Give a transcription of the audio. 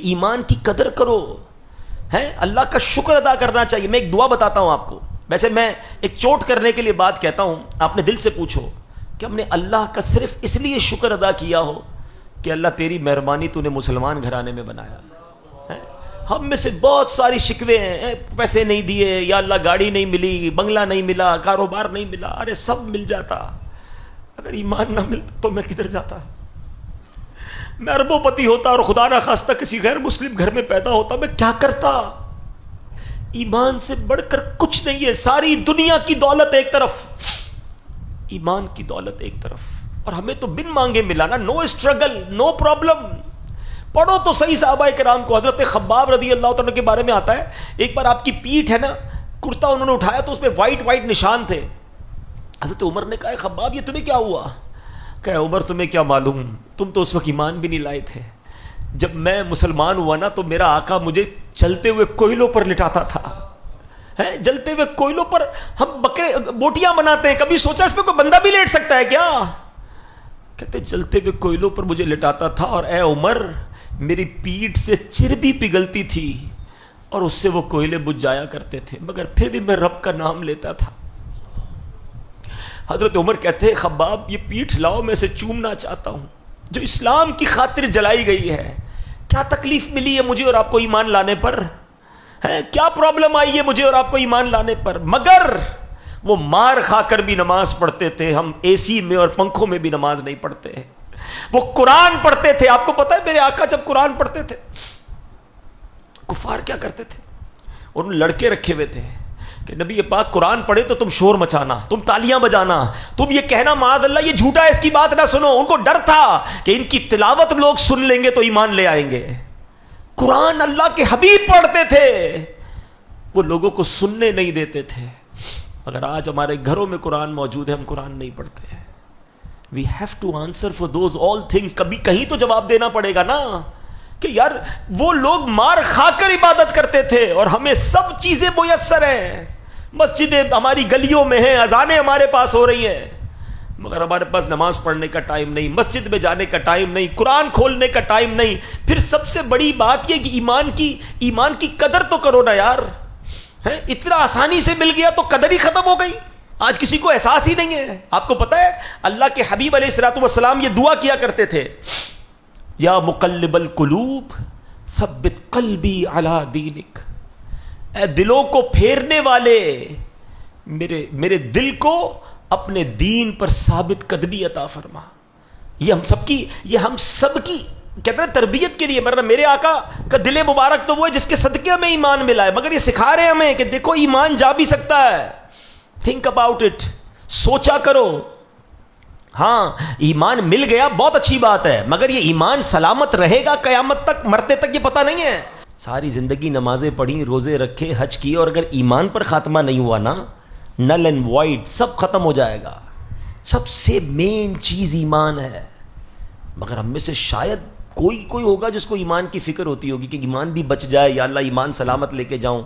ایمان کی قدر کرو، ہے اللہ کا شکر ادا کرنا چاہیے. میں ایک دعا بتاتا ہوں آپ کو، ویسے میں ایک چوٹ کرنے کے لیے بات کہتا ہوں، آپ نے دل سے پوچھو کہ ہم نے اللہ کا صرف اس لیے شکر ادا کیا ہو کہ اللہ تیری مہربانی تو نے مسلمان گھرانے میں بنایا ہے. ہم میں سے بہت ساری شکوے ہیں، پیسے نہیں دیے، یا اللہ گاڑی نہیں ملی، بنگلہ نہیں ملا، کاروبار نہیں ملا. ارے سب مل جاتا، اگر ایمان نہ ملتا تو میں کدھر جاتا؟ میں اربوں پتی ہوتا اور خدا نہ خواستہ کسی غیر مسلم گھر میں پیدا ہوتا، میں کیا کرتا؟ ایمان سے بڑھ کر کچھ نہیں ہے. ساری دنیا کی دولت ایک طرف، ایمان کی دولت ایک طرف. اور ہمیں تو بن مانگے ملا نا، نو اسٹرگل، نو پرابلم. پڑھو تو صحیح صحابہ کرام کو. حضرت خباب رضی اللہ عنہ کے بارے میں آتا ہے، ایک بار آپ کی پیٹھ ہے نا، کرتا انہوں نے اٹھایا تو اس پہ وائٹ وائٹ نشان تھے. حضرت عمر نے کہا خباب یہ تمہیں کیا ہوا؟ کہ عمر تمہیں کیا معلوم، تم تو اس وقت ایمان بھی نہیں لائے تھے. جب میں مسلمان ہوا نا تو میرا آقا مجھے چلتے ہوئے کوئلوں پر لٹاتا تھا. جلتے ہوئے کوئلوں پر ہم بکرے بوٹیاں بناتے ہیں، کبھی سوچا اس پہ کوئی بندہ بھی لیٹ سکتا ہے کیا؟ کہتے جلتے ہوئے کوئلوں پر مجھے لٹاتا تھا، اور اے عمر میری پیٹھ سے چربی پگھلتی تھی اور اس سے وہ کوئلے بجھ جایا کرتے تھے، مگر پھر بھی میں رب کا نام لیتا تھا. حضرت عمر کہتے ہیں خباب یہ پیٹھ لاؤ، میں اسے چومنا چاہتا ہوں جو اسلام کی خاطر جلائی گئی ہے. کیا تکلیف ملی ہے مجھے اور آپ کو ایمان لانے پر؟ کیا پرابلم آئی ہے مجھے اور آپ کو ایمان لانے پر؟ مگر وہ مار کھا کر بھی نماز پڑھتے تھے، ہم اے سی میں اور پنکھوں میں بھی نماز نہیں پڑھتے. وہ قرآن پڑھتے تھے. آپ کو پتا ہے میرے آقا جب قرآن پڑھتے تھے کفار کیا کرتے تھے؟ انہوں نے لڑکے رکھے ہوئے تھے کہ نبی پاک قرآن پڑھے تو تم شور مچانا، تم تالیاں بجانا، تم یہ کہنا معاذ اللہ یہ جھوٹا ہے، اس کی بات نہ سنو. ان کو ڈر تھا کہ ان کی تلاوت لوگ سن لیں گے تو ایمان لے آئیں گے. قرآن اللہ کے حبیب پڑھتے تھے، وہ لوگوں کو سننے نہیں دیتے تھے. اگر آج ہمارے گھروں میں قرآن موجود ہے، ہم قرآن نہیں پڑھتے ہیں. We have to answer for those all things. کبھی کہیں تو جواب دینا پڑے گا نا کہ یار وہ لوگ مار کھا کر عبادت کرتے تھے اور ہمیں سب چیزیں میسر ہیں. مسجدیں ہماری گلیوں میں ہیں، اذانیں ہمارے پاس ہو رہی ہیں، مگر ہمارے پاس نماز پڑھنے کا ٹائم نہیں، مسجد میں جانے کا ٹائم نہیں، قرآن کھولنے کا ٹائم نہیں. پھر سب سے بڑی بات یہ کہ ایمان کی قدر تو کرو نا یار. اتنا آسانی سے مل گیا تو قدر ہی ختم ہو گئی. آج کسی کو احساس ہی نہیں ہے. آپ کو پتہ ہے اللہ کے حبیب علیہ الصلوۃ والسلام یہ دعا کیا کرتے تھے، یا مقلب القلوب ثبت قلبی علی دینک. اے دلوں کو پھیرنے والے، میرے دل کو اپنے دین پر ثابت قدمی عطا فرما. یہ ہم سب کی کہتے ہیں تربیت کے لیے. میرے آقا کا دل مبارک تو وہ ہے جس کے صدقے میں ایمان ملا ہے، مگر یہ سکھا رہے ہیں ہمیں کہ دیکھو ایمان جا بھی سکتا ہے. تھنک اباؤٹ اٹ، سوچا کرو. ہاں ایمان مل گیا بہت اچھی بات ہے، مگر یہ ایمان سلامت رہے گا قیامت تک، مرتے تک یہ پتہ نہیں ہے. ساری زندگی نمازیں پڑھی، روزے رکھے، حج کیے، اور اگر ایمان پر خاتمہ نہیں ہوا نا، نل اینڈ وائڈ سب ختم ہو جائے گا. سب سے مین چیز ایمان ہے. مگر ہم میں سے شاید کوئی ہوگا جس کو ایمان کی فکر ہوتی ہوگی کہ ایمان بھی بچ جائے، یا اللہ ایمان سلامت لے کے جاؤں.